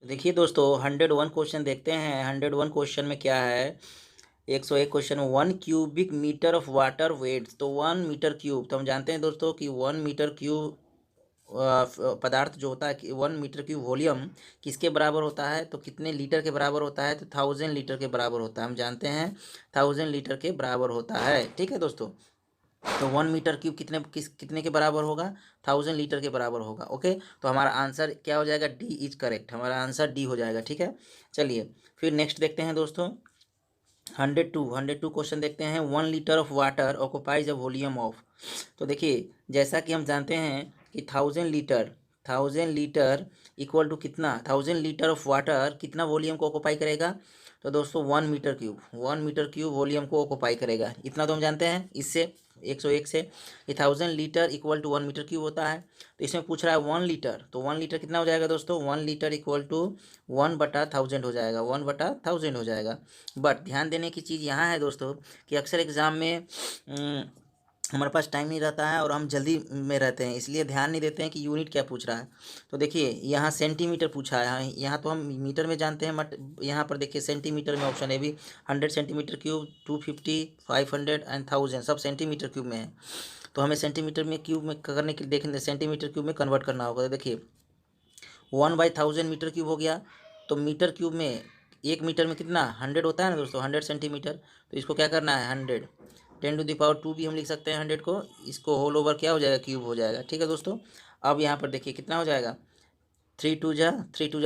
देखिए दोस्तों, 101 क्वेश्चन देखते हैं। 101 क्वेश्चन में क्या है? 101 question, 1 cubic metre of water wait. तो 1 मीटर क्यूब, तो हम जानते हैं दोस्तों कि 1 मीटर क्यूब पदार्थ जो होता है कि 1 मीटर क्यूब वॉल्यूम किसके बराबर होता है? तो कितने लीटर के बराबर होता है? तो 1000 लीटर के बराबर होता है। हम जानते हैं 1000 लीटर के बराबर होता है। ठीक है दोस्तों, तो 1 मीटर क्यूब कितने के बराबर होगा? 1000 लीटर के बराबर होगा। ओके, तो हमारा आंसर क्या हो जाएगा? D is correct. हमारा आंसर डी हो जाएगा। ठीक है, चलिए फिर नेक्स्ट देखते हैं दोस्तों। 102 क्वेश्चन देखते हैं। 1 litre of water occupies a volume of. तो देखिए, जैसा कि हम जानते हैं कि 1000 लीटर इक्वल टू कितना? 1000 लीटर ऑफ वाटर कितना वॉल्यूम को ऑक्युपाई करेगा? तो दोस्तों 1 मीटर क्यूब वॉल्यूम को ऑक्युपाई करेगा। इतना तो हम जानते हैं इससे 101 से कि 1000 litre equal to 1 metre cube होता है। तो इसमें पूछ रहा है 1 लीटर, तो 1 लीटर कितना हो जाएगा दोस्तों? 1 लीटर इक्वल टू 1/1000 हो जाएगा। 1/1000 हो जाएगा। बट ध्यान देने की चीज़ यहाँ है दोस्तों कि अक्सर एग्ज़ाम में हमारे पास टाइम नहीं रहता है और हम जल्दी में रहते हैं, इसलिए ध्यान नहीं देते हैं कि यूनिट क्या पूछ रहा है। तो देखिए, यहाँ सेंटीमीटर पूछा है। यहाँ तो हम मीटर में जानते हैं, बट यहाँ पर देखिए सेंटीमीटर में ऑप्शन है भी। 100 सेंटीमीटर क्यूब, 250, 500 एंड 1000 सब सेंटीमीटर क्यूब में है। तो हमें सेंटीमीटर में क्यूब में करने के लिए देखें सेंटीमीटर क्यूब में कन्वर्ट करना होगा। तो देखिए 1/1000 मीटर क्यूब हो गया। तो मीटर क्यूब में 1 मीटर में कितना? 100 होता है ना दोस्तों, 100 सेंटीमीटर। तो इसको क्या करना है? 100 10⁻² भी हम लिख सकते हैं 100 को। इसको होल ओवर क्या हो जाएगा? क्यूब हो जाएगा। ठीक है दोस्तों, अब यहाँ पर देखिए कितना हो जाएगा? 3 2 जा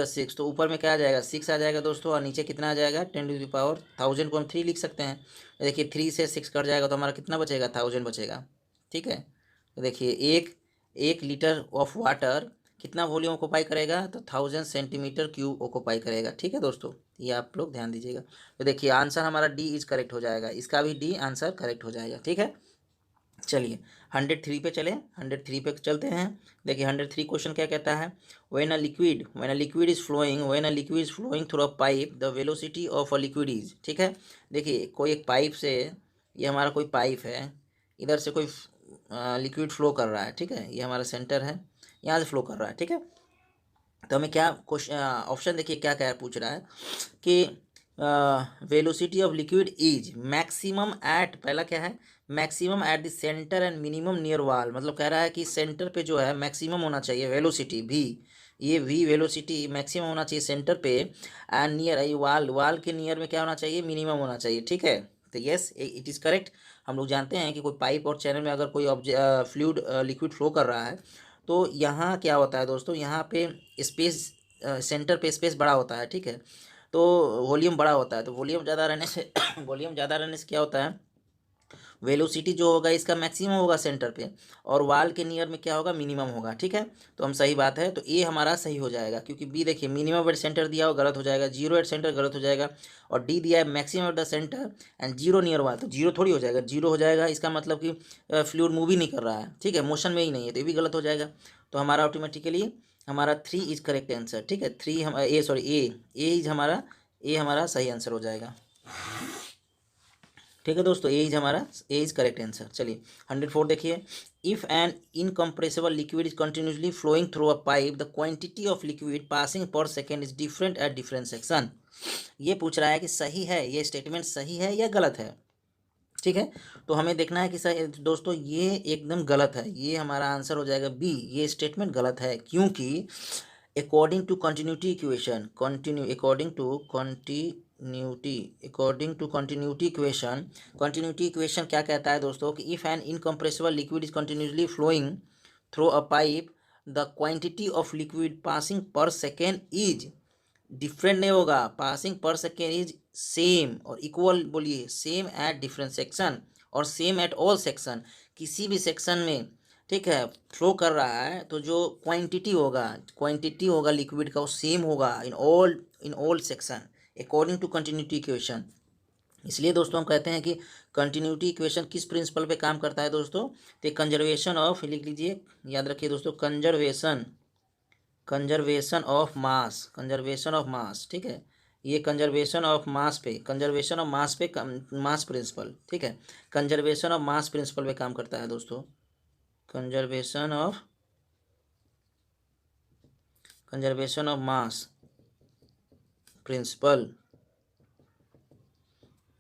6। तो ऊपर में क्या आ जाएगा? 6 आ जाएगा दोस्तों, और नीचे कितना आ जाएगा? 10⁻1000 को हम 3 लिख सकते हैं। तो देखिए 3 से 6 कट जाएगा, तो हमारा कितना बचेगा? 1000 बचेगा। ठीक है, तो देखिए एक एक लीटर ऑफ वाटर कितना वॉल्यूम ऑक्युपाई करेगा? तो 1000 सेंटीमीटर क्यूब ऑक्युपाई करेगा। ठीक है दोस्तों, ये आप लोग ध्यान दीजिएगा। तो देखिए आंसर हमारा डी इज करेक्ट हो जाएगा। इसका भी डी आंसर करेक्ट हो जाएगा। ठीक है, चलिए 103 पे चले। 103 पे चलते हैं। देखिए 103 क्वेश्चन क्या कहता है? When a liquid is flowing through a pipe, the velocity of a liquid is. ठीक है, देखिए कोई एक पाइप से, ये हमारा कोई पाइप है, इधर से कोई लिक्विड फ्लो कर रहा है। ठीक है, ये हमारा सेंटर है, यहाँ से फ्लो कर रहा है। ठीक है, तो हमें क्या क्वेश्चन ऑप्शन देखिए क्या क्या पूछ रहा है कि velocity of liquid is maximum at, पहला क्या है? Maximum at the centre and minimum near wall. मतलब कह रहा है कि सेंटर पे जो है मैक्सिमम होना चाहिए वेलोसिटी भी, ये वी वेलोसिटी मैक्सिमम होना चाहिए सेंटर पे। एंड नियर आई वाल, वाल के नियर में क्या होना चाहिए? मिनिमम होना चाहिए। ठीक है, तो यस इट इज़ करेक्ट। हम लोग जानते हैं कि कोई पाइप और चैनल में अगर कोई फ्लूइड लिक्विड फ्लो कर रहा है, तो यहाँ क्या होता है दोस्तों? यहाँ पे स्पेस, सेंटर पे स्पेस बड़ा होता है। ठीक है, तो वॉल्यूम बड़ा होता है। तो वॉल्यूम ज़्यादा रहने से वॉल्यूम ज़्यादा रहने से क्या होता है? वेलोसिटी जो होगा इसका मैक्सिमम होगा सेंटर पे, और वाल के नियर में क्या होगा? मिनिमम होगा। ठीक है, तो हम सही बात है, तो ए हमारा सही हो जाएगा। क्योंकि बी देखिए मिनिमम एट सेंटर दिया हो, गलत हो जाएगा। जीरो एट सेंटर गलत हो जाएगा। और डी दिया है maximum at the centre and zero near वाल, तो जीरो थोड़ी हो जाएगा, जीरो हो जाएगा। इसका मतलब कि फ्लूइड मूव ही नहीं कर रहा है। ठीक है, मोशन में ही नहीं है, तो ये भी गलत हो जाएगा। तो हमारा ऑटोमेटिकली हमारा 3 इज करेक्ट आंसर। ठीक है, 3 हम ए सॉरी ए इज हमारा, ए हमारा सही आंसर हो जाएगा। ठीक है दोस्तों, ए इज हमारा, ए इज करेक्ट आंसर। चलिए 104 देखिए। If an incompressible liquid is continuously flowing through a pipe, the quantity of liquid passing per second is different at different section. ये पूछ रहा है कि सही है, ये स्टेटमेंट सही है या गलत है। ठीक है, तो हमें देखना है कि सही दोस्तों, ये एकदम गलत है। ये हमारा आंसर हो जाएगा बी, ये स्टेटमेंट गलत है। क्योंकि according to continuity equation, continuity equation क्या कहता है दोस्तों? कि if an incompressible liquid is continuously flowing through a pipe, the quantity of liquid passing per second is different नहीं होगा, passing per second is same और इक्वल, बोलिए same at different section और सेम एट ऑल सेक्शन। किसी भी section में, ठीक है, फ्लो कर रहा है तो जो क्वांटिटी होगा लिक्विड का वो सेम होगा in all section according to continuity equation. इसलिए दोस्तों हम कहते हैं कि कंटिन्यूटी इक्वेशन किस प्रिंसिपल पे काम करता है दोस्तों? तो कंजर्वेशन ऑफ, लिख लीजिए, याद रखिए दोस्तों, कंजर्वेशन ऑफ मास। ठीक है, ये कंजर्वेशन ऑफ मास पे मास प्रिंसिपल। ठीक है, कंजर्वेशन ऑफ मास प्रिंसिपल पे काम करता है दोस्तों। कंजर्वेशन ऑफ मास प्रिंसिपल,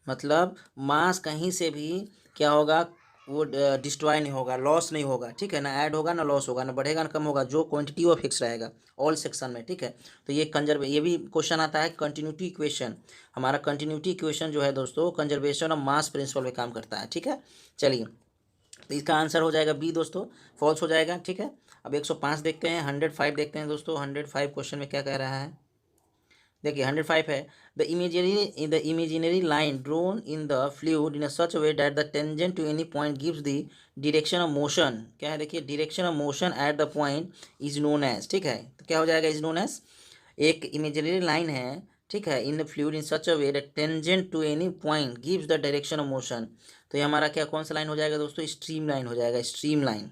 मतलब मास कहीं से भी क्या होगा, वो डिस्ट्रॉय नहीं होगा, लॉस नहीं होगा, ठीक है ना, ऐड होगा ना लॉस होगा, ना बढ़ेगा ना कम होगा, जो क्वांटिटी वो फिक्स रहेगा ऑल सेक्शन में, ठीक है। तो ये कंजर्व ये भी क्वेश्चन आता है कंटिन्यूटी इक्वेशन। हमारा कंटिन्यूटी इक्वेशन जो है दोस्तों कंजर्वेशन ऑफ मास प्रिंसिपल पे काम करता है, ठीक है। चलिए, तो इसका आंसर हो जाएगा बी दोस्तों, फॉल्स हो जाएगा, ठीक है। अब 105 देखते हैं, 105 देखते हैं दोस्तों। 105 क्वेश्चन में क्या कह रहा है, देखिए 105 है, the imaginary line drawn in the fluid in such way that the tangent to any point gives the direction of motion. क्या है, देखिए direction of motion at the point is known as, ठीक है। तो क्या हो जाएगा, इज नोन एज, एक इमेजिनरी लाइन है, ठीक है, in the fluid in such a way that tangent to any point gives the direction of motion. तो ये हमारा क्या, कौन सा लाइन हो जाएगा दोस्तों, स्ट्रीम लाइन हो जाएगा, स्ट्रीम लाइन,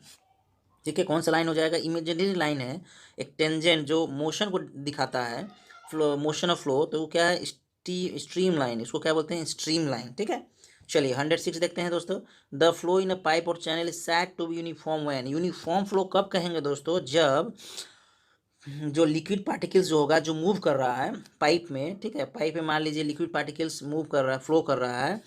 ठीक है। कौन सा लाइन हो जाएगा, इमेजिनरी लाइन है, एक टेंजेंट जो मोशन को दिखाता है, फ्लो, मोशन ऑफ फ्लो, तो वो क्या है, स्ट्रीम लाइन, इसको क्या बोलते हैं, स्ट्रीम लाइन, ठीक है। चलिए 106 देखते हैं दोस्तों। The flow in a pipe और channel is said to be uniform when, uniform flow कब कहेंगे दोस्तों, जब जो लिक्विड पार्टिकल्स जो होगा, जो मूव कर रहा है पाइप में, ठीक है, पाइप में मान लीजिए लिक्विड पार्टिकल्स मूव कर रहा है, फ्लो कर रहा है,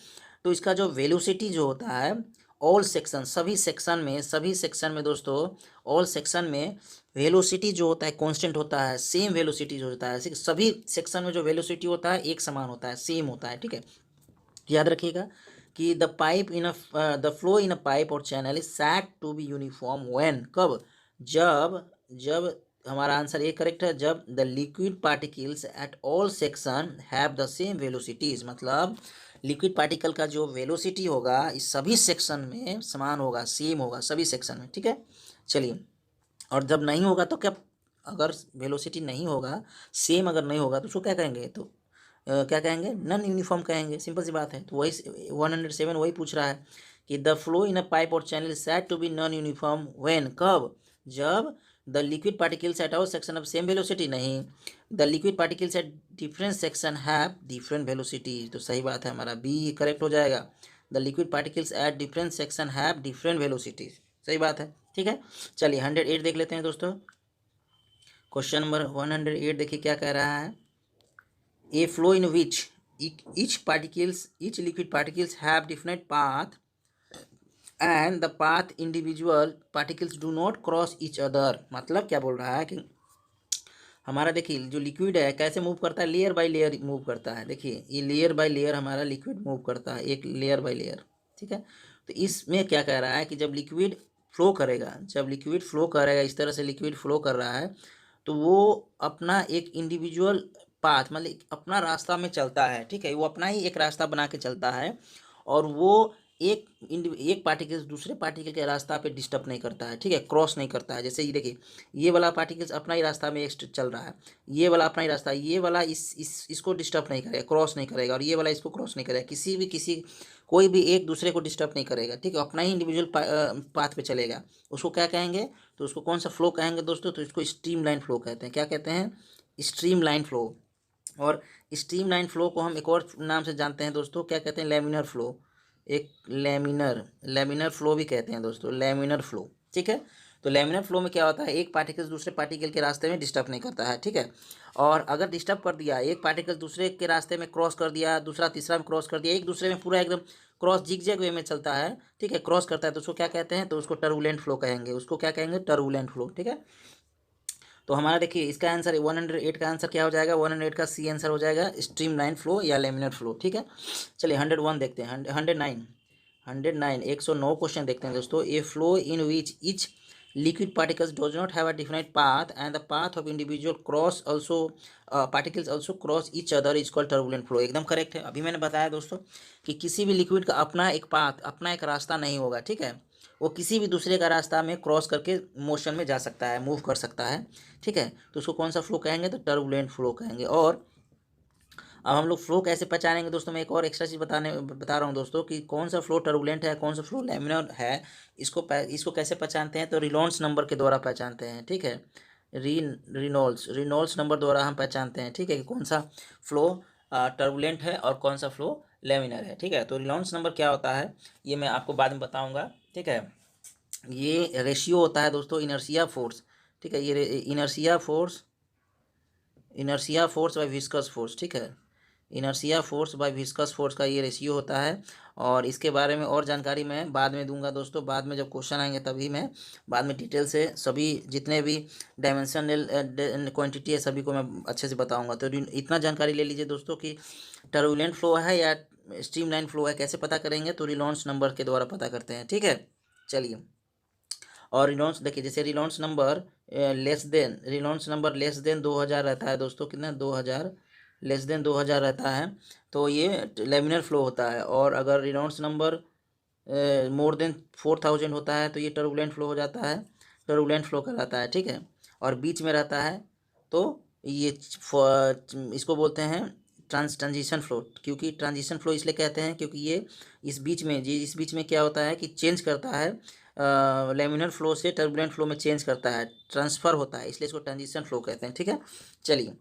तो इसका जो वेलोसिटी जो होता है, ऑल सेक्शन, सभी सेक्शन में दोस्तों, ऑल सेक्शन में वेलोसिटी जो होता है कांस्टेंट होता है, सेम वेलोसिटी जो होता है, सभी सेक्शन में जो वेलोसिटी होता है एक समान होता है, सेम होता है, ठीक है। याद रखिएगा कि the pipe in the flow in a pipe और channel is said to be uniform when, कब, जब जब हमारा आंसर ये करेक्ट है, जब the liquid particles at all section have the same velocities, मतलब लिक्विड पार्टिकल का जो वेलोसिटी होगा इस सभी सेक्शन में समान होगा, सेम होगा सभी सेक्शन में, ठीक है। चलिए, और जब नहीं होगा तो क्या, अगर वेलोसिटी नहीं होगा, सेम अगर नहीं होगा तो उसको क्या कहेंगे, तो क्या कहेंगे, नॉन यूनिफॉर्म कहेंगे, सिंपल सी बात है। तो वही 107 वही पूछ रहा है कि the flow in a pipe और channel is said to be non uniform when, कब, जब the liquid particles at our section of same velocity, नहीं, the liquid particles at different section have different velocity. तो सही बात है, हमारा B correct हो जाएगा, the liquid particles at different section have different velocities, सही बात है, ठीक है। चलिए 108 देख लेते हैं दोस्तों। क्वेश्चन नंबर 108 देखिए क्या कह रहा है, a flow in which each liquid particles have different path and the path individual particles do not cross each other। मतलब क्या बोल रहा है कि हमारा देखिए जो लिक्विड है कैसे मूव करता है, लेयर बाय लेयर मूव करता है, देखिए ये लेयर बाय लेयर हमारा लिक्विड मूव करता है, एक लेयर बाय लेयर, ठीक है। तो इसमें क्या कह रहा है कि जब लिक्विड फ्लो करेगा, इस तरह से लिक्विड फ्लो कर रहा है, तो वो अपना एक इंडिविजुअल पाथ, मतलब अपना रास्ता में चलता है, ठीक है, वो अपना ही एक रास्ता बना के चलता है, और वो एक पार्टिकल्स दूसरे पार्टिकल के रास्ता पे डिस्टर्ब नहीं करता है, ठीक है, क्रॉस नहीं करता है। जैसे ये देखिए, ये वाला पार्टिकल्स अपना ही रास्ता में चल रहा है, ये वाला अपना ही रास्ता, ये वाला इसको डिस्टर्ब नहीं करेगा, क्रॉस नहीं करेगा, और ये वाला इसको क्रॉस नहीं करेगा, कोई भी एक दूसरे को डिस्टर्ब नहीं करेगा, ठीक है, अपना ही इंडिविजुअल पाथ पे चलेगा। उसको क्या कहेंगे, तो उसको कौन सा फ्लो कहेंगे दोस्तों, तो इसको स्ट्रीम लाइन फ्लो कहते हैं। क्या कहते हैं, स्ट्रीम लाइन फ्लो। और स्ट्रीम लाइन फ्लो को हम एक और नाम से जानते हैं दोस्तों, क्या कहते हैं, लेमिनर फ्लो, एक लेमिनर फ्लो भी कहते हैं दोस्तों, लेमिनर फ्लो, ठीक है। तो लेमिनर फ्लो में क्या होता है, एक पार्टिकल दूसरे पार्टिकल के रास्ते में डिस्टर्ब नहीं करता है, ठीक है। और अगर डिस्टर्ब कर दिया, एक पार्टिकल दूसरे के रास्ते में क्रॉस कर दिया, दूसरा तीसरा में क्रॉस कर दिया, एक दूसरे में पूरा एकदम क्रॉस जिगजैग वे में चलता है, ठीक है, क्रॉस करता है, तो उसको क्या कहते हैं, तो उसको टर्बुलेंट फ्लो कहेंगे, उसको क्या कहेंगे, टर्बुलेंट फ्लो, ठीक है। तो हमारा देखिए इसका आंसर 108 का आंसर क्या हो जाएगा, 108 का सी आंसर हो जाएगा, स्ट्रीम लाइन फ्लो या लेमिनर फ्लो, ठीक है। चलिए 101 देखते हैं, 109 109 क्वेश्चन देखते हैं दोस्तों। ए flow in which etch liquid particles dose not have a defined path and the path of individual cross also particles also cross each other is called turbulent flow. एकदम correct है। अभी मैंने बताया दोस्तों कि किसी भी लिक्विड का अपना एक पाथ, अपना एक रास्ता नहीं होगा, ठीक है, वो किसी भी दूसरे का रास्ता में क्रॉस करके मोशन में जा सकता है, मूव कर सकता है, ठीक है। तो उसको कौन सा फ्लो कहेंगे, तो टर्बुलेंट फ्लो कहेंगे। और अब हम लोग फ्लो कैसे पहचानेंगे दोस्तों, मैं एक और एक्स्ट्रा चीज़ बता रहा हूँ दोस्तों कि कौन सा फ्लो टर्बुलेंट है, कौन सा फ्लो लैमिनर है। इसको कैसे पहचानते हैं, तो रिनॉल्ड्स नंबर के द्वारा पहचानते हैं, ठीक है। रिनॉल्ड्स नंबर द्वारा हम पहचानते हैं, ठीक है, कि कौन सा फ्लो टर्बुलेंट है और कौन सा फ्लो लेमिनर है, ठीक है। तो रिनॉल्ड्स नंबर क्या होता है ये मैं आपको बाद में बताऊँगा, ठीक है। ये रेशियो होता है दोस्तों इनर्शिया फोर्स, ठीक है, ये inertia force inertia force by viscous force, ठीक है, inertia force by viscous force का ये रेशियो होता है। और इसके बारे में और जानकारी मैं बाद में दूंगा दोस्तों, बाद में जब क्वेश्चन आएंगे तभी मैं बाद में डिटेल से सभी जितने भी डायमेंशनल क्वांटिटी है सभी को मैं अच्छे से बताऊंगा। तो इतना जानकारी ले लीजिए दोस्तों कि टर्बुलेंट फ्लो है या स्ट्रीमलाइन फ्लो है, कैसे पता करेंगे, तो रिनॉल्ड्स नंबर के द्वारा पता करते हैं, ठीक है। चलिए, और रिनॉल्ड्स देखिए, जैसे रिनॉल्ड्स नंबर लेस देन 2000 रहता है दोस्तों, कितना 2000, लेस देन 2000 रहता है तो ये लेमिनर फ्लो होता है। और अगर रिनॉल्ड्स नंबर मोर देन 4000 होता है तो ये टर्बुलेंट फ्लो हो जाता है, टर्बुलेंट फ्लो कहलाता है, ठीक है। और बीच में रहता है तो ये इसको बोलते हैं ट्रांजिशन फ्लो। क्योंकि ट्रांजिशन फ्लो इसलिए कहते हैं क्योंकि ये इस बीच में क्या होता है कि चेंज करता है, लेमिनर फ्लो से टर्बुलेंट फ्लो में चेंज करता है, ट्रांसफ़र होता है, इसलिए इसको ट्रांजिशन फ्लो कहते हैं, ठीक है। चलिए,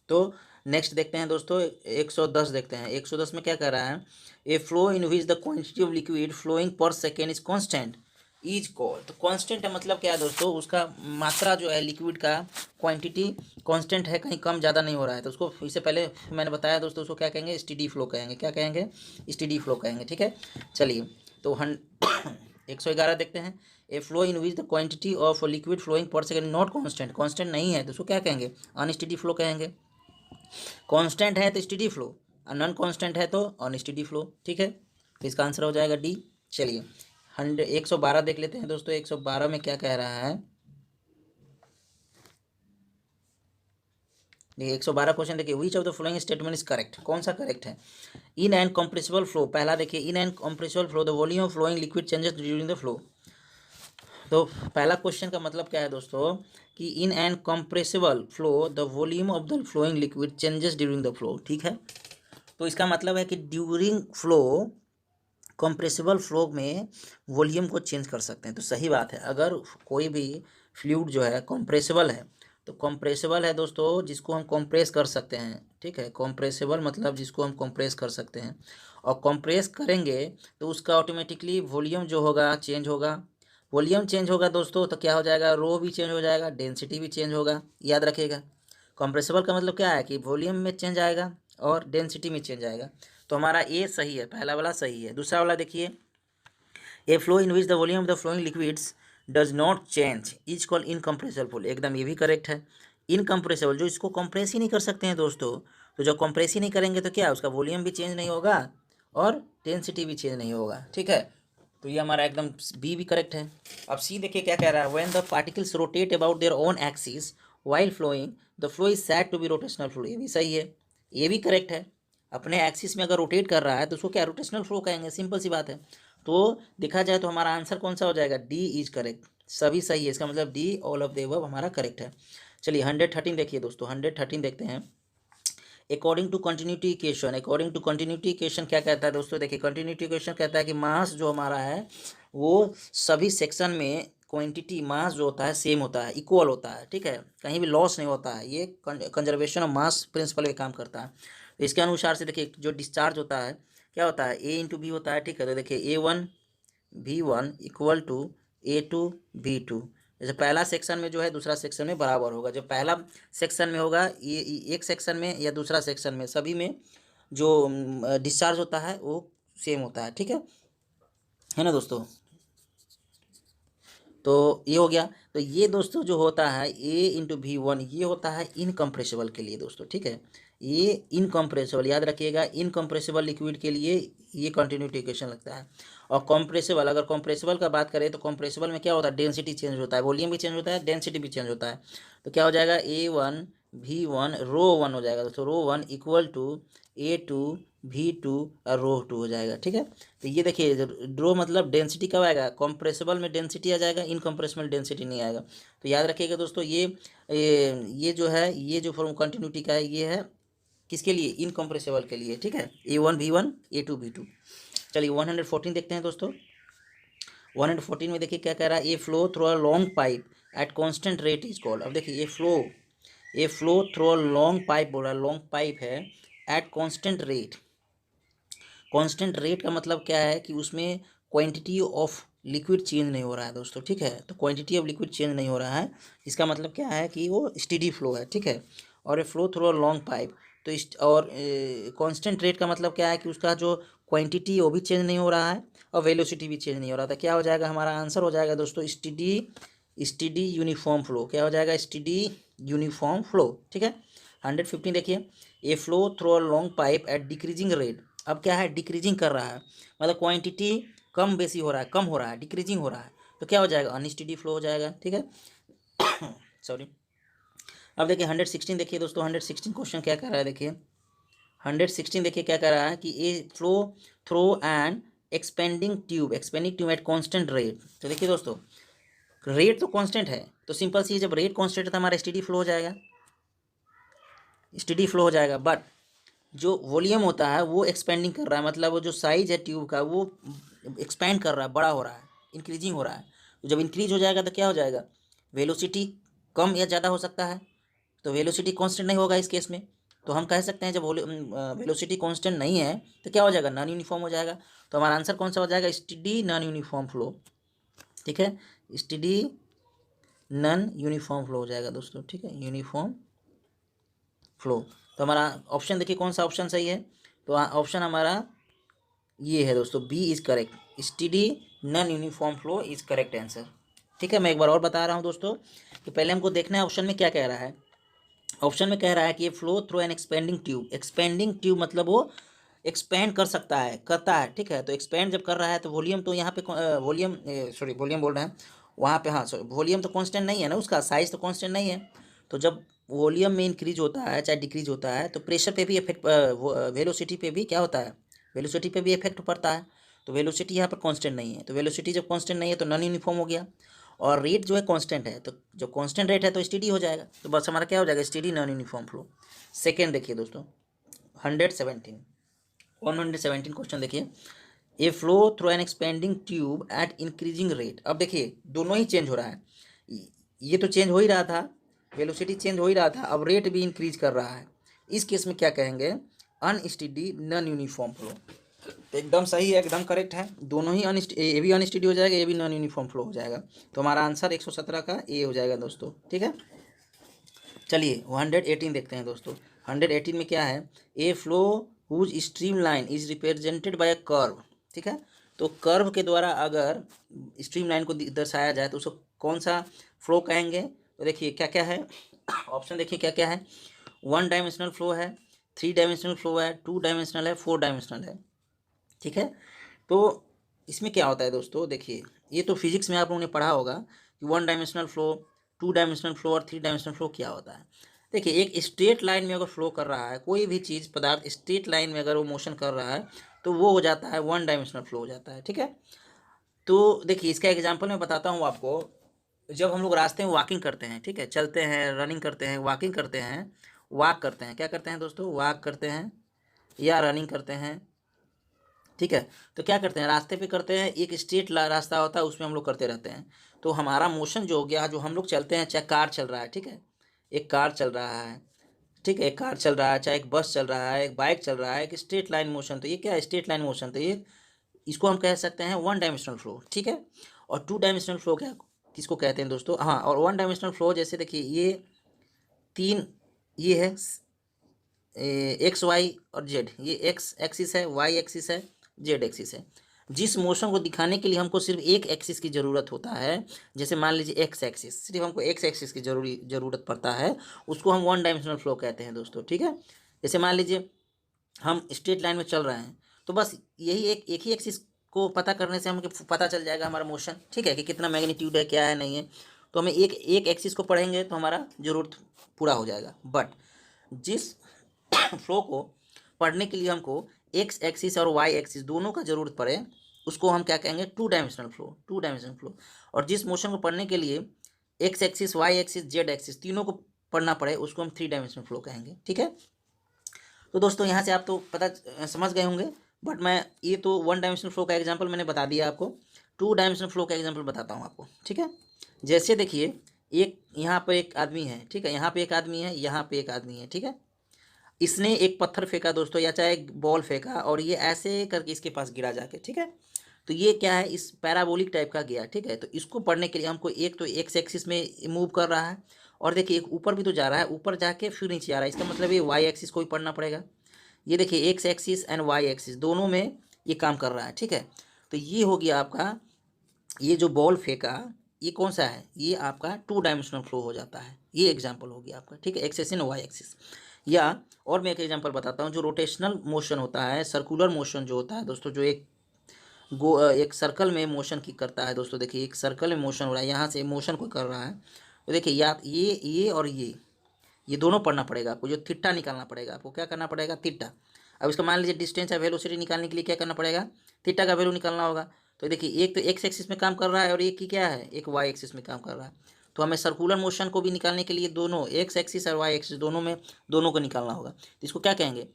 तो नेक्स्ट देखते हैं दोस्तों 110 देखते हैं। 110 में क्या कह रहा है, a flow in which the quantity of liquid flowing per second is constant is called. तो कांस्टेंट का मतलब क्या है दोस्तों, उसका मात्रा जो है लिक्विड का क्वांटिटी कांस्टेंट है, कहीं कम ज़्यादा नहीं हो रहा है, तो उसको इससे पहले मैंने बताया दोस्तों, उसको क्या कहेंगे, स्टेडी फ्लो कहेंगे। क्या कहेंगे, स्टेडी फ्लो कहेंगे, ठीक है। चलिए, तो 111 देखते हैं। A flow in which the quantity of liquid flowing per second not constant, constant नहीं है तो उसको क्या कहेंगे, अनस्टेडी फ्लो कहेंगे। कांस्टेंट है तो स्टेडी फ्लो, और नॉन कांस्टेंट है तो अनस्टेडी फ्लो, ठीक है। तो इसका आंसर हो जाएगा डी। चलिए 112 देख लेते हैं दोस्तों। 112 में क्या कह रहा है, देखिए 112 क्वेश्चन देखिए, which of the following statement is correct, कौन सा करेक्ट है। इन एंड कंप्रेसिबल फ्लो, पहला देखिए, in an compressible flow the volume of flowing liquid changes during the flow. तो पहला क्वेश्चन का मतलब क्या है दोस्तों कि in an compressible flow the volume of the flowing liquid changes during the flow, ठीक है। तो इसका मतलब है कि ड्यूरिंग फ्लो, कंप्रेसिबल फ्लो में वॉल्यूम को चेंज कर सकते हैं। तो सही बात है, अगर कोई भी फ्लूइड जो है कंप्रेसिबल है, तो कंप्रेसिबल है दोस्तों जिसको हम कंप्रेस कर सकते हैं, ठीक है। कंप्रेसिबल मतलब जिसको हम कंप्रेस कर सकते हैं, और कंप्रेस करेंगे तो उसका ऑटोमेटिकली वॉल्यूम जो होगा चेंज होगा। वॉल्यूम चेंज होगा दोस्तों तो क्या हो जाएगा, रो भी चेंज हो जाएगा, डेंसिटी भी चेंज होगा, याद रखिएगा। कंप्रेसिबल का मतलब क्या है कि वॉल्यूम में चेंज आएगा और डेंसिटी में चेंज आएगा। तो हमारा ए सही है, पहला वाला सही है। दूसरा वाला देखिए, a flow in which the volume of the flowing liquids does not change is called incompressible flow, एकदम ये भी करेक्ट है। इनकम्प्रेसिबल, जो इसको कंप्रेस ही नहीं कर सकते हैं दोस्तों, तो जब कंप्रेस ही नहीं करेंगे तो क्या, उसका वॉल्यूम भी चेंज नहीं होगा और डेंसिटी भी चेंज नहीं होगा, ठीक है। तो ये हमारा एकदम बी भी करेक्ट है। अब सी देखिए क्या कह रहा है, when the particles rotate about their own axis while flowing the flow is said to be rotational flow, ये भी सही है, ये भी करेक्ट है। अपने एक्सिस में अगर रोटेट कर रहा है तो उसको क्या रोटेशनल फ्लो कहेंगे, सिंपल सी बात है। तो देखा जाए तो हमारा आंसर कौन सा हो जाएगा, डी इज करेक्ट, सभी सही है, इसका मतलब D all of the above हमारा करेक्ट है। चलिए 113 देखिए दोस्तों, 113 देखते हैं। According to continuity equation, according to continuity equation क्या कहता है दोस्तों, देखिए कंटिन्यूटी इक्वेशन कहता है कि मास जो हमारा है वो सभी सेक्शन में क्वांटिटी मास जो होता है सेम होता है, इक्वल होता है, ठीक है, कहीं भी लॉस नहीं होता है। ये कंजर्वेशन ऑफ मास प्रिंसिपल पे काम करता है। तो इसके अनुसार से देखिए जो डिस्चार्ज होता है क्या होता है, ए इंटू बी होता है, ठीक है। तो देखिए A1 equal to A2 B2, जैसे पहला सेक्शन में जो है दूसरा सेक्शन में बराबर होगा। जब पहला सेक्शन में होगा ये एक सेक्शन में या दूसरा सेक्शन में, सभी में जो डिस्चार्ज होता है वो सेम होता है, ठीक है ना दोस्तों। तो ये हो गया। तो ये दोस्तों जो होता है A × V1 ये होता है इनकम्प्रेसिबल के लिए दोस्तों, ठीक है। ये इनकम्प्रेसिबल, याद रखिएगा, इनकम्प्रेसिबल लिक्विड के लिए ये कंटिन्यूटी इक्वेशन लगता है। और कंप्रेसिबल, अगर कंप्रेसिबल का बात करें तो कंप्रेसिबल में क्या होता है, डेंसिटी चेंज होता है, वॉल्यूम भी चेंज होता है, डेंसिटी भी चेंज होता है। तो क्या हो जाएगा, A1 V1 रो 1 हो जाएगा दोस्तों, रो 1 इक्वल टू A2 V2 और रो 2 हो जाएगा, ठीक है। तो ये देखिए रो मतलब डेंसिटी कब आएगा, कंप्रेसिबल में डेंसिटी आ जाएगा, इनकम्प्रेसिबल डेंसिटी नहीं आएगा। तो याद रखिएगा दोस्तों, ये जो है, ये जो फॉर्म कंटिन्यूटी का है ये है किसके लिए, इनकम्प्रेसिबल के लिए, ठीक है। A1 V1 A2 V2। चलिए 114 देखते हैं दोस्तों। 114 में देखिए क्या कह रहा है, a flow through a long pipe at constant rate is called. अब देखिए a flow through a long pipe बोल रहा है, लॉन्ग पाइप है at constant rate. Constant rate का मतलब क्या है कि उसमें क्वांटिटी ऑफ लिक्विड चेंज नहीं हो रहा है दोस्तों, ठीक है। तो क्वांटिटी ऑफ लिक्विड चेंज नहीं हो रहा है, इसका मतलब क्या है कि वो स्टेडी फ्लो है, ठीक है। और ए flow through a long pipe. तो इस और कांस्टेंट रेट का मतलब क्या है कि उसका जो क्वांटिटी वो भी चेंज नहीं हो रहा है और वेलोसिटी भी चेंज नहीं हो रहा था। क्या हो जाएगा, हमारा आंसर हो जाएगा दोस्तों स्टीडी यूनिफॉर्म फ्लो। क्या हो जाएगा, स्टीडी यूनिफॉर्म फ्लो। ठीक है। 115 देखिए, a flow through a long pipe at decreasing rate. अब क्या है, डिक्रीजिंग कर रहा है, मतलब क्वांटिटी कम बेसी हो रहा है, कम हो रहा है, डिक्रीजिंग हो रहा है। तो क्या हो जाएगा, अनस्टेडी फ्लो हो जाएगा। ठीक है। सॉरी। अब देखिए 116 देखिए दोस्तों, 116 क्वेश्चन क्या कर रहा है, देखिए 116 देखिए क्या कर रहा है कि ए flow through and expanding tube at constant rate. तो देखिए दोस्तों, रेट तो कांस्टेंट है, तो सिंपल सी, जब रेट कांस्टेंट है तो हमारा स्टेडी फ्लो हो जाएगा, स्टेडी फ्लो हो जाएगा। बट जो वॉल्यूम होता है वो एक्सपेंडिंग कर रहा है, मतलब वो जो साइज है ट्यूब का वो एक्सपेंड कर रहा है, बड़ा हो रहा है, इंक्रीजिंग हो रहा है। तो जब इंक्रीज हो जाएगा तो क्या हो जाएगा, वेलोसिटी कम या ज़्यादा हो सकता है, तो वेलोसिटी कांस्टेंट नहीं होगा इस केस में। तो हम कह सकते हैं जब वेलोसिटी कांस्टेंट नहीं है तो क्या हो जाएगा, नॉन यूनिफॉर्म हो जाएगा। तो हमारा आंसर कौन सा हो जाएगा, स्टेडी नॉन यूनिफॉर्म फ्लो। ठीक है, स्टेडी नॉन यूनिफॉर्म फ्लो हो जाएगा दोस्तों। ठीक है, यूनिफॉर्म फ्लो। तो हमारा ऑप्शन देखिए कौन सा ऑप्शन सही है, तो ऑप्शन हमारा ये है दोस्तों, B is correct, steady non uniform flow is correct answer. ठीक है, मैं एक बार और बता रहा हूँ दोस्तों कि पहले हमको देखना है ऑप्शन में क्या कह रहा है। ऑप्शन में कह रहा है कि ये flow through an expanding tube. Expanding tube मतलब वो एक्सपेंड कर सकता है, करता है। ठीक है, तो एक्सपेंड जब कर रहा है तो वॉल्यूम तो यहाँ पे वॉल्यूम, सॉरी वॉल्यूम बोल रहे हैं वहाँ पे, हाँ सॉरी, वॉल्यूम तो कांस्टेंट नहीं है ना, उसका साइज तो कांस्टेंट नहीं है। तो जब वॉल्यूम में इंक्रीज होता है चाहे डिक्रीज होता है तो प्रेशर पे भी इफेक्ट, वेलोसिटी पे भी क्या होता है, वेलोसिटी पे भी इफेक्ट पड़ता है। तो वेलोसिटी यहाँ पर कांस्टेंट नहीं है, तो वेलोसिटी जब कांस्टेंट नहीं है तो नॉन यूनिफॉर्म हो गया। और रेट जो है कांस्टेंट है, तो जो कांस्टेंट रेट है तो स्टेडी हो जाएगा। तो बस हमारा क्या हो जाएगा, steady non uniform flow. Second देखिए दोस्तों, 117 117 क्वेश्चन देखिए, a flow through an expanding tube at increasing rate. अब देखिए दोनों ही चेंज हो रहा है, ये तो चेंज हो ही रहा था, वेलोसिटी चेंज हो ही रहा था, अब रेट भी इंक्रीज कर रहा है। इस केस में क्या कहेंगे, अनस्टेडी नॉन यूनिफॉर्म फ्लो। तो एकदम सही है, एकदम करेक्ट है, दोनों ही ये भी अनस्टेडी हो जाएगा, ये भी नॉन यूनिफॉर्म फ्लो हो जाएगा। तो हमारा आंसर 117 का ए हो जाएगा दोस्तों। ठीक है, चलिए 118 देखते हैं दोस्तों। 118 में क्या है, a flow whose stream line is represented by a curve. ठीक है, तो कर्व के द्वारा अगर स्ट्रीम लाइन को दर्शाया जाए तो उसको कौन सा फ्लो कहेंगे। तो देखिए क्या क्या है, ऑप्शन देखिए क्या क्या है, 1 डायमेंशनल फ्लो है, 3 डायमेंशनल फ्लो है, 2 डायमेंशनल है, 4 डायमेंशनल है। ठीक है, तो इसमें क्या होता है दोस्तों, देखिए ये तो फिजिक्स में आप लोगों ने पढ़ा होगा कि 1 डायमेंशनल फ्लो, 2 डायमेंशनल फ्लो और 3 डायमेंशनल फ्लो क्या होता है। देखिए एक स्ट्रेट लाइन में अगर फ्लो कर रहा है कोई भी चीज़, पदार्थ स्ट्रेट लाइन में अगर वो मोशन कर रहा है तो वो हो जाता है 1 डायमेंशनल फ्लो हो जाता है। ठीक है, तो देखिए इसका एग्जाम्पल मैं बताता हूँ आपको। जब हम लोग रास्ते में वॉकिंग करते हैं, ठीक है, चलते हैं, रनिंग करते हैं, वॉकिंग करते हैं, वॉक करते हैं, क्या करते हैं दोस्तों, वॉक करते हैं या रनिंग करते हैं। ठीक है, तो क्या करते हैं, रास्ते पे करते हैं, एक स्ट्रेट रास्ता होता है उसमें हम लोग करते रहते हैं। तो हमारा मोशन जो हो गया, जो हम लोग चलते हैं, चाहे कार चल रहा है, ठीक है, एक कार चल रहा है, ठीक है, एक कार चल रहा है, चाहे एक बस चल रहा है, एक बाइक चल रहा है, एक स्ट्रेट लाइन मोशन, तो ये क्या है, स्ट्रेट लाइन मोशन। तो ये इसको हम कह सकते हैं 1 डायमेंशनल फ्लो। ठीक है, और 2 डायमेंशनल फ्लो क्या, किसको कहते हैं दोस्तों, हाँ, और 1 डायमेंशनल फ्लो जैसे देखिए ये तीन, ये है एक्स वाई और जेड, ये एक्स एक्सिस है, वाई एक्सिस है, जेड एक्सिस है। जिस मोशन को दिखाने के लिए हमको सिर्फ एक एक्सिस की ज़रूरत होता है, जैसे मान लीजिए एक्स एक्सिस, सिर्फ हमको एक्स एक्सिस की ज़रूरत पड़ता है, उसको हम 1 डायमेंशनल फ्लो कहते हैं दोस्तों। ठीक है, जैसे मान लीजिए हम स्ट्रेट लाइन में चल रहे हैं, तो बस यही एक ही एक्सिस को पता करने से हमें पता चल जाएगा हमारा मोशन, ठीक है, कि कितना मैग्नीट्यूड है, क्या है, नहीं है। तो हमें एक एक एक्सिस को पढ़ेंगे तो हमारा ज़रूरत पूरा हो जाएगा। बट जिस फ्लो को पढ़ने के लिए हमको एक्स एक्सिस और वाई एक्सिस दोनों का जरूरत पड़े, उसको हम क्या कहेंगे, 2 डायमेंशनल फ्लो। और जिस मोशन को पढ़ने के लिए X axis, Y axis, Z axis तीनों को पढ़ना पड़े, उसको हम 3 डायमेंशनल फ्लो कहेंगे। ठीक है, तो दोस्तों यहाँ से आप तो पता समझ गए होंगे। बट मैं ये तो 1 डायमेंशनल फ्लो का एग्जाम्पल मैंने बता दिया आपको, 2 डायमेंशनल फ्लो का एग्जाम्पल बताता हूँ आपको। ठीक है, जैसे देखिए एक यहाँ पर एक आदमी है, ठीक है, यहाँ पे एक आदमी है, यहाँ पे एक आदमी है, ठीक है, इसने एक पत्थर फेंका दोस्तों, या चाहे एक बॉल फेंका, और ये ऐसे करके इसके पास गिरा जाके, ठीक है, तो ये क्या है, इस पैराबोलिक टाइप का गया। ठीक है, तो इसको पढ़ने के लिए हमको एक तो एक्स एक्सिस में मूव कर रहा है, और देखिए एक ऊपर भी तो जा रहा है, ऊपर जाके फिर नीचे आ रहा है, इसका मतलब ये वाई एक्सिस को भी पढ़ना पड़ेगा। ये देखिए X axis and Y axis दोनों में ये काम कर रहा है, ठीक है। तो ये हो गया आपका, ये जो बॉल फेंका ये कौन सा है, ये आपका 2 डायमेंशनल फ्लो हो जाता है। ये एग्जाम्पल हो गया आपका, ठीक है, X axis and Y axis. या और मैं एक एग्जाम्पल बताता हूँ, जो रोटेशनल मोशन होता है, सर्कुलर मोशन जो होता है दोस्तों, जो एक सर्कल में मोशन की करता है दोस्तों। देखिए एक सर्कल में मोशन हो रहा है, यहाँ से मोशन को कर रहा है, तो देखिए या ये और ये दोनों पढ़ना पड़ेगा आपको। जो थीटा निकालना पड़ेगा आपको, क्या करना पड़ेगा, थीटा। अब इसका मान लीजिए डिस्टेंस या वेलोसिटी निकालने के लिए क्या करना पड़ेगा, थीटा का वैल्यू निकालना होगा। तो देखिए एक तो एक्स एक्सिस में काम कर रहा है और एक की क्या है, एक वाई एक्सिस में काम कर रहा है। तो हमें सर्कुलर मोशन को भी निकालने के लिए दोनों एक्स एक्सिस और वाई एक्सिस दोनों को निकालना होगा। तो इसको क्या कहेंगे,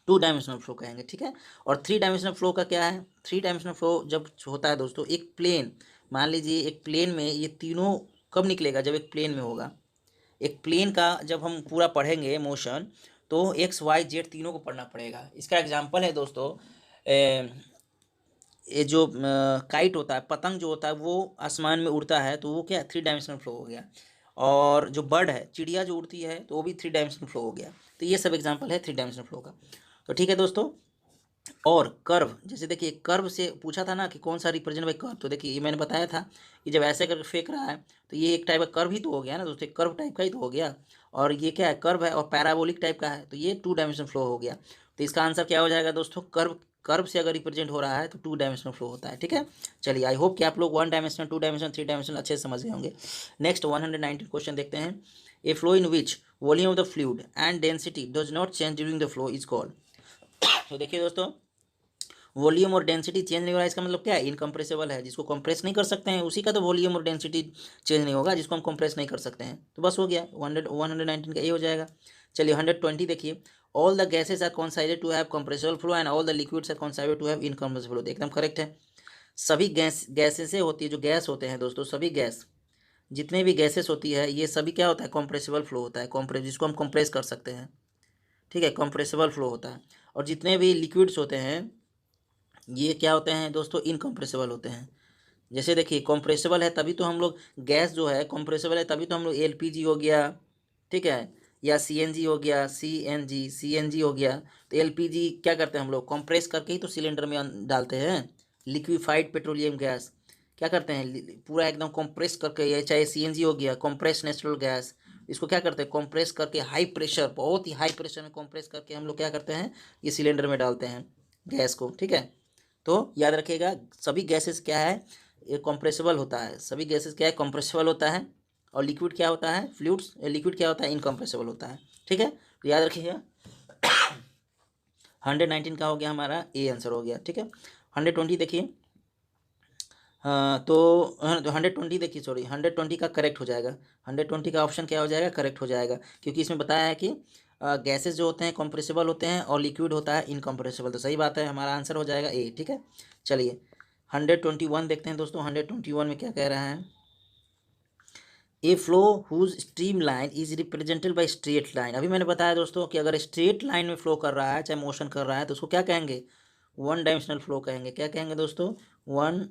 2 डायमेंशनल फ्लो कहेंगे, ठीक है। और 3 डायमेंशनल फ्लो का क्या है, 3 डायमेंशनल फ्लो जब होता है दोस्तों, एक प्लेन, मान लीजिए एक प्लेन में ये तीनों कब निकलेगा, जब एक प्लेन में होगा। एक प्लेन का जब हम पूरा पढ़ेंगे मोशन, तो एक्स वाई जेड तीनों को पढ़ना पड़ेगा। इसका एग्जांपल है दोस्तों, ये जो काइट होता है, पतंग जो होता है, वो आसमान में उड़ता है, तो वो क्या 3 डायमेंशनल फ्लो हो गया। और जो बर्ड है, चिड़िया जो उड़ती है, तो वो भी 3 डायमेंशनल फ्लो हो गया। तो ये सब एग्जांपल है 3 डायमेंशनल फ्लो का। तो ठीक है दोस्तों। और कर्व, जैसे देखिए कर्व से पूछा था ना कि कौन सा रिप्रेजेंट बाय कर्व, तो देखिए ये मैंने बताया था कि जब ऐसे करके फेंक रहा है, तो ये एक टाइप का कर्व ही तो हो गया ना दोस्तों, कर्व टाइप का ही तो हो गया। और ये क्या है, कर्व है और पैराबोलिक टाइप का है, तो ये 2 डायमेंशनल फ्लो हो गया। तो इसका आंसर क्या हो जाएगा दोस्तों, कर्व। कर्व से अगर रिप्रेजेंट हो रहा है तो 2 डायमेंशनल फ्लो होता है, ठीक है। चलिए आई होप कि आप लोग 1 डायमेंशनल, 2 डायमेंशनल, 3 डायमेंशनल अच्छे से समझ गए होंगे। नेक्स्ट 119 क्वेश्चन देखते हैं। A flow in which volume of the fluid and density does not change during the flow is called. तो देखिए दोस्तों, वॉल्यूम और डेंसिटी चेंज नहीं हो रहा है, इसका मतलब क्या है, इनकम्प्रेसिबल है। जिसको कंप्रेस नहीं कर सकते हैं उसी का तो वॉल्यूम और डेंसिटी चेंज नहीं होगा, जिसको हम कंप्रेस नहीं कर सकते हैं। तो बस हो गया, 119 का ये हो जाएगा। चलिए 120 देखिए। All the gases are considered to have compressible flow and all the liquids are considered to have incompressible flow. एकदम करेक्ट है। सभी गैसेस होती है, जो गैस होते हैं दोस्तों, सभी गैस, जितने भी गैसेस होती है, ये सभी क्या होता है, कंप्रेसिबल फ्लो होता है, कंप्रेस, जिसको हम कंप्रेस कर सकते हैं, ठीक है, कंप्रेसिबल फ्लो होता है। और जितने भी लिक्विड्स होते हैं, ये क्या होते हैं दोस्तों, इनकम्प्रेसिबल होते हैं। जैसे देखिए कंप्रेसिबल है तभी तो हम लोग, गैस जो है कंप्रेसिबल है तभी तो हम लोग एलपीजी हो गया, ठीक है, या सीएनजी हो गया, सीएनजी हो गया। तो एलपीजी क्या करते हैं हम लोग, कंप्रेस करके ही तो सिलेंडर में डालते हैं। लिक्विफाइड पेट्रोलियम गैस क्या करते हैं, पूरा एकदम कंप्रेस करके, ये चाहे सीएनजी हो गया, कंप्रेस नेचुरल गैस, इसको क्या करते हैं, कंप्रेस करके हाई प्रेशर, बहुत ही हाई प्रेशर में कंप्रेस करके हम लोग क्या करते हैं, ये सिलेंडर में डालते हैं गैस को, ठीक है। तो याद रखिएगा, सभी गैसेस क्या है, ये कंप्रेसिबल होता है, सभी गैसेस क्या है, कंप्रेसिबल होता है। और लिक्विड क्या होता है, फ्लूइड्स, लिक्विड क्या होता है, इनकम्प्रेसिबल होता है, ठीक है। तो याद रखिएगा 119 का हो गया हमारा, ए आंसर हो गया, ठीक है। 120 देखिए। हाँ तो 120 देखिए, सॉरी 120 का करेक्ट हो जाएगा। 120 का ऑप्शन क्या हो जाएगा, करेक्ट हो जाएगा, क्योंकि इसमें बताया है कि गैसेस जो होते हैं कंप्रेसिबल होते हैं और लिक्विड होता है इनकम्प्रेसिबल। तो सही बात है, हमारा आंसर हो जाएगा ए, ठीक है। चलिए 121 देखते हैं दोस्तों। 121 में क्या कह रहा है, a flow whose stream line is represented by straight line. अभी मैंने बताया दोस्तों कि अगर स्ट्रेट लाइन में फ्लो कर रहा है, चाहे मोशन कर रहा है, तो उसको क्या कहेंगे, 1 डायमेंशनल फ्लो कहेंगे। क्या कहेंगे दोस्तों, 1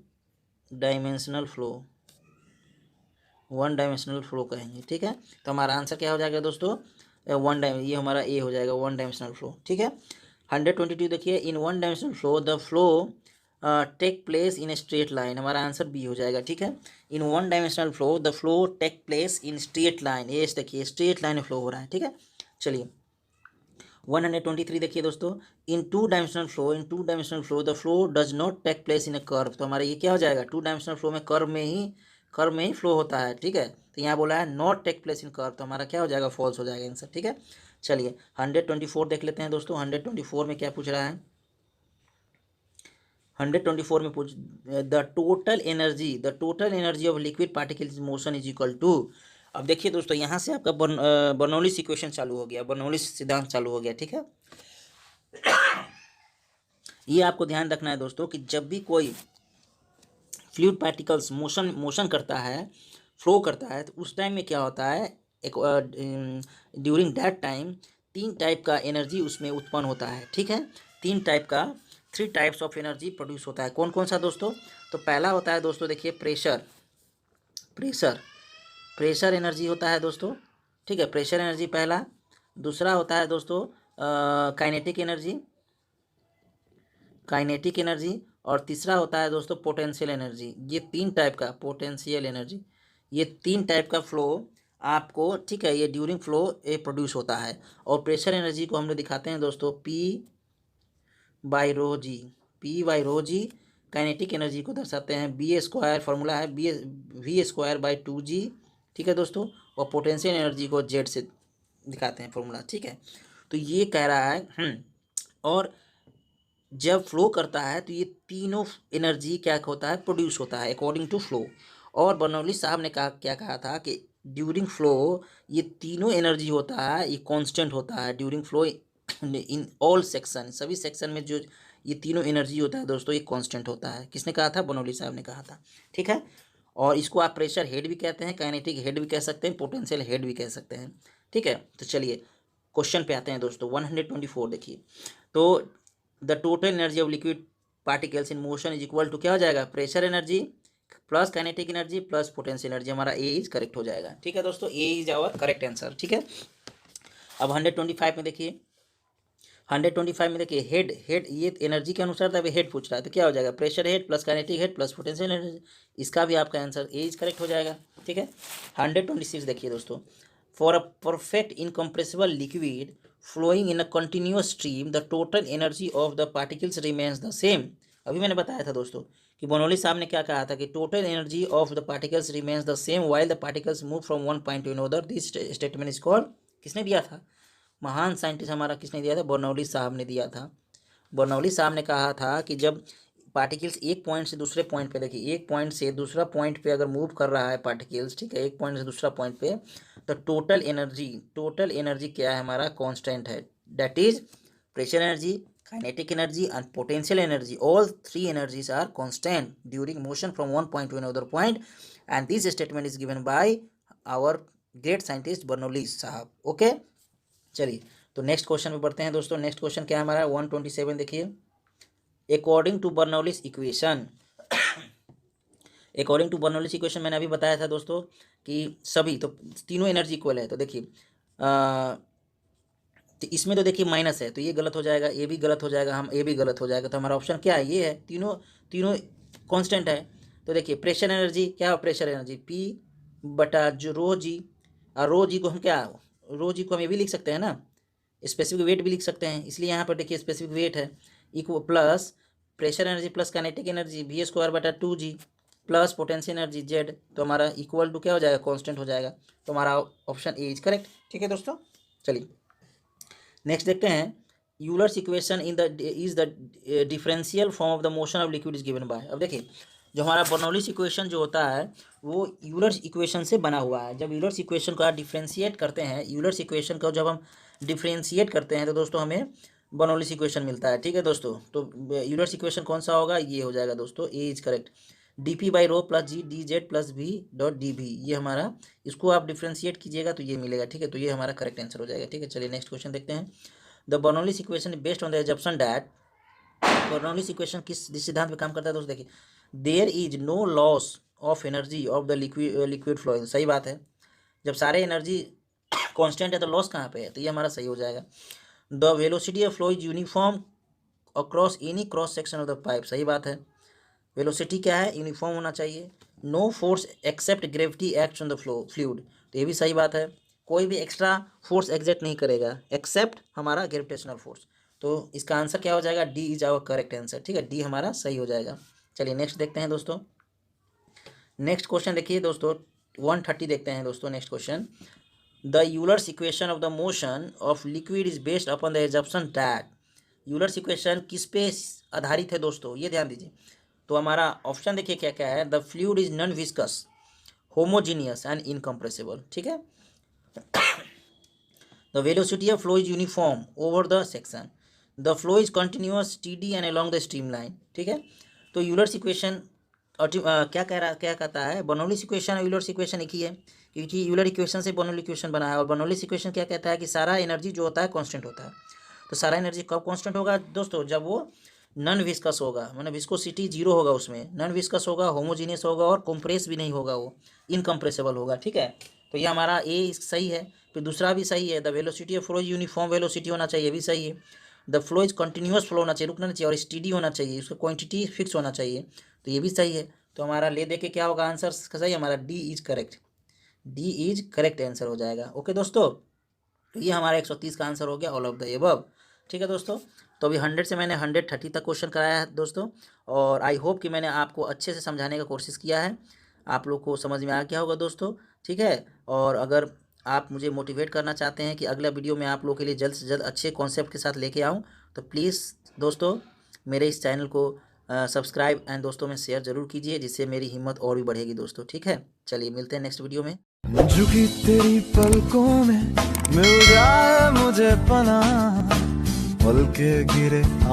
डायमेंशनल फ्लो, 1 डायमेंशनल फ्लो कहेंगे, ठीक है। तो हमारा आंसर क्या हो जाएगा दोस्तों, ये हमारा ए हो जाएगा, 1 डायमेंशनल फ्लो, ठीक है। 122 देखिए, in 1 dimensional flow the flow take place in a straight line, हमारा आंसर बी हो जाएगा, ठीक है। In 1 dimensional flow the flow take place in straight line, ये देखिए स्ट्रेट लाइन में फ्लो हो रहा है, ठीक है। चलिए 123 देखिए दोस्तों, in 2 dimensional flow the flow does not take place in a curve. तो हमारा ये क्या हो जाएगा, 2 डायमेंशनल फ्लो में कर्व में ही फ्लो होता है, ठीक है। तो यहाँ बोला है not take place in curve, तो हमारा क्या हो जाएगा, फॉल्स हो जाएगा आंसर, ठीक है। चलिए 124 देख लेते हैं दोस्तों। 124 में क्या पूछ रहा है, 124 में पूछ, the total energy of liquid particles in motion is equal to. अब देखिए दोस्तों, यहाँ से आपका बर्नौली इक्वेशन चालू हो गया, बर्नौली सिद्धांत चालू हो गया, ठीक है। ये आपको ध्यान रखना है दोस्तों कि जब भी कोई फ्लूइड पार्टिकल्स मोशन करता है, फ्लो करता है, तो उस टाइम में क्या होता है, एक ड्यूरिंग दैट टाइम 3 टाइप का एनर्जी उसमें उत्पन्न होता है, ठीक है। 3 टाइप्स ऑफ एनर्जी प्रोड्यूस होता है। कौन कौन सा दोस्तों, तो पहला होता है दोस्तों देखिए प्रेशर, प्रेशर एनर्जी होता है दोस्तों, ठीक है, प्रेशर एनर्जी पहला। दूसरा होता है दोस्तों काइनेटिक एनर्जी, काइनेटिक एनर्जी। और तीसरा होता है दोस्तों पोटेंशियल एनर्जी। ये तीन टाइप का पोटेंशियल एनर्जी, ये तीन टाइप का फ्लो आपको, ठीक है, ये ड्यूरिंग फ्लो ये प्रोड्यूस होता है। और प्रेशर एनर्जी को हम लोग दिखाते हैं दोस्तों P/ρg, P/ρg। काइनेटिक एनर्जी को दर्शाते हैं B², फार्मूला है V²/2g, ठीक है दोस्तों। और पोटेंशियल एनर्जी को जेड से दिखाते हैं फार्मूला, ठीक है। तो ये कह रहा है और जब फ्लो करता है तो ये तीनों एनर्जी क्या होता है, प्रोड्यूस होता है अकॉर्डिंग टू फ्लो। और बर्नौली साहब ने कहा, क्या कहा था कि ड्यूरिंग फ्लो ये तीनों एनर्जी होता है, ये कांस्टेंट होता है during flow in all section, सभी सेक्शन में जो ये तीनों एनर्जी होता है दोस्तों ये कांस्टेंट होता है। किसने कहा था, बर्नौली साहब ने कहा था, ठीक है। और इसको आप प्रेशर हेड भी कहते हैं, काइनेटिक हेड भी कह सकते हैं, पोटेंशियल हेड भी कह सकते हैं, ठीक है। तो चलिए क्वेश्चन पे आते हैं दोस्तों। 124 देखिए, तो the total energy of liquid particles in motion is equal to, क्या हो जाएगा, pressure energy plus kinetic energy plus potential energy. हमारा ए इज करेक्ट हो जाएगा, ठीक है दोस्तों, A is our correct answer, ठीक है। अब 125 में देखिए, 125 में देखिए हेड, हेड ये एनर्जी के अनुसार तभी हेड पूछ रहा है, तो क्या हो जाएगा, pressure head plus kinetic head plus potential energy. इसका भी आपका आंसर ए इज करेक्ट हो जाएगा, ठीक है। 126 देखिए दोस्तों, for a perfect incompressible liquid flowing in a continuous stream the total energy of the particles remains the same। अभी मैंने बताया था दोस्तों कि बोनोली साहब ने क्या कहा था कि total energy of the particles remains the same while the particles move from one point to another. This statement is called, किसने दिया था, महान साइंटिस्ट हमारा किसने दिया था, बर्नौली साहब ने दिया था। बर्नौली साहब ने कहा था कि जब पार्टिकल्स एक पॉइंट से दूसरे पॉइंट पे, देखिए एक पॉइंट से दूसरा पॉइंट पे अगर मूव कर रहा है पार्टिकल्स, ठीक है, एक पॉइंट से दूसरा पॉइंट पे, तो टोटल एनर्जी क्या है, हमारा कांस्टेंट है, that is pressure energy, kinetic energy and potential energy. All three energies are constant during motion from one point to another point and this statement is given by our great scientist Bernoulli साहब, okay. चलिए तो next question पे बढ़ते हैं दोस्तों। Next question क्या है हमारा, 127 देखिए, according to Bernoulli's equation, according to Bernoulli's equation मैंने अभी बताया था दोस्तों कि सभी तो तीनों एनर्जी इक्वल है। तो देखिए तो इसमें तो देखिए माइनस है, तो ये गलत हो जाएगा, ये भी गलत हो जाएगा, हम ये भी गलत हो जाएगा। तो हमारा ऑप्शन क्या है, ये है, तीनों तीनों कांस्टेंट है। तो देखिए प्रेशर एनर्जी क्या है, प्रेशर एनर्जी P/ρg, और ρg को हम क्या, ρg को हम ये भी लिख सकते हैं ना, स्पेसिफिक वेट भी लिख सकते हैं, इसलिए यहाँ पर देखिए स्पेसिफिक वेट है, equal plus pressure energy plus kinetic energy V²/2g plus potential energy Z। तो हमारा इक्वल टू क्या हो जाएगा, कांस्टेंट हो जाएगा। तो हमारा ऑप्शन ए इज करेक्ट, ठीक है दोस्तों। चलिए नेक्स्ट देखते हैं, Euler's equation is the differential form of the motion of liquid is given bye. अब देखिए जो हमारा बर्नौलीज इक्वेशन जो होता है वो यूलर्स इक्वेशन से बना हुआ है। जब यूलर्स इक्वेशन को डिफ्रेंशिएट करते हैं, यूलर्स इक्वेशन को जब हम डिफ्रेंशिएट करते हैं तो दोस्तों हमें बर्नौलीज इक्वेशन मिलता है, ठीक है दोस्तों। तो यूलर्स इक्वेशन कौन सा होगा, ये हो जाएगा दोस्तों, A is correct, dp/ρ plus g dz plus v dot dv। ये हमारा, इसको आप डिफ्रेंशिएट कीजिएगा तो ये मिलेगा, ठीक है। तो ये हमारा करेक्ट आंसर हो जाएगा, ठीक है। चलिए नेक्स्ट क्वेश्चन देखते हैं। The Bernoulli's equation based on the assumption that, Bernoulli's equation किस सिद्धांत पे काम करता है दोस्तों, देखिए there is no loss of energy of the liquid flowing. सही बात है, जब सारे एनर्जी कांस्टेंट है तो लॉस कहाँ पे है, तो ये हमारा सही हो जाएगा। The velocity of flow is uniform across any cross section of the pipe. सही बात है, वेलोसिटी क्या है, यूनिफॉर्म होना चाहिए। No force except gravity acts on the fluid, तो ये भी सही बात है, कोई भी एक्स्ट्रा फोर्स एग्जर्ट नहीं करेगा एक्सेप्ट हमारा ग्रेविटेशनल फोर्स। तो इसका आंसर क्या हो जाएगा, D is our correct answer, ठीक है, डी हमारा सही हो जाएगा। चलिए नेक्स्ट देखते हैं दोस्तों। नेक्स्ट क्वेश्चन देखिए दोस्तों, 130 देखते हैं दोस्तों। Next question, the Euler's equation of the motion of liquid is based upon the assumption that. Euler's equation किस पे आधारित है दोस्तों, ये ध्यान दीजिए। तो हमारा ऑप्शन देखिए क्या क्या है, the fluid is non viscous, homogeneous and incompressible, ठीक है। The velocity of flow is uniform over the section, the flow is continuous steady and along the stream line, ठीक है। तो यूलर्स इक्वेशन क्या कहता है, बर्नौलीज इक्वेशन और Euler's equation एक ही है, क्योंकि यूलर इक्वेशन से बर्नौली इक्वेशन बना है। और बर्नौलीज इक्वेशन क्या कहता है कि सारा एनर्जी जो होता है कांस्टेंट होता है। तो सारा एनर्जी कब कांस्टेंट होगा दोस्तों, जब वो नॉन विस्कस होगा, मतलब विस्कोसिटी जीरो होगा उसमें, नॉन विस्कस होगा, होमोजीनियस होगा और कंप्रेस भी नहीं होगा, वो इनकम्प्रेसिबल होगा। ठीक है, तो ये हमारा ए सही है। फिर दूसरा भी सही है, the velocity of flow uniform velocity होना चाहिए, ये भी सही है। The flow is continuous flow होना चाहिए, रुकना नहीं चाहिए, और स्टीडी होना चाहिए, उसका क्वांटिटी फिक्स होना चाहिए, तो ये भी सही है। तो हमारा ले दे के क्या होगा आंसर सही, हमारा D is correct, D is correct answer हो जाएगा। ओके दोस्तों, तो ये हमारा 130 का आंसर हो गया, ऑल ऑफ द एबव। ठीक है दोस्तों, तो अभी 100 से मैंने 130 तक क्वेश्चन कराया है दोस्तों, और आई होप कि मैंने आपको अच्छे से समझाने का कोशिश किया है, आप लोग को समझ में आ गया होगा दोस्तों। ठीक है, और अगर आप मुझे मोटिवेट करना चाहते हैं कि अगला वीडियो में आप लोग के लिए जल्द से जल्द अच्छे कॉन्सेप्ट के साथ लेके आऊँ, तो प्लीज़ दोस्तों मेरे इस चैनल को सब्सक्राइब एंड दोस्तों में शेयर ज़रूर कीजिए, जिससे मेरी हिम्मत और भी बढ़ेगी दोस्तों। ठीक है, चलिए मिलते हैं नेक्स्ट वीडियो में। झुकी तेरी पलकों में मिल जाए मुझे पनाह, पल के गिरे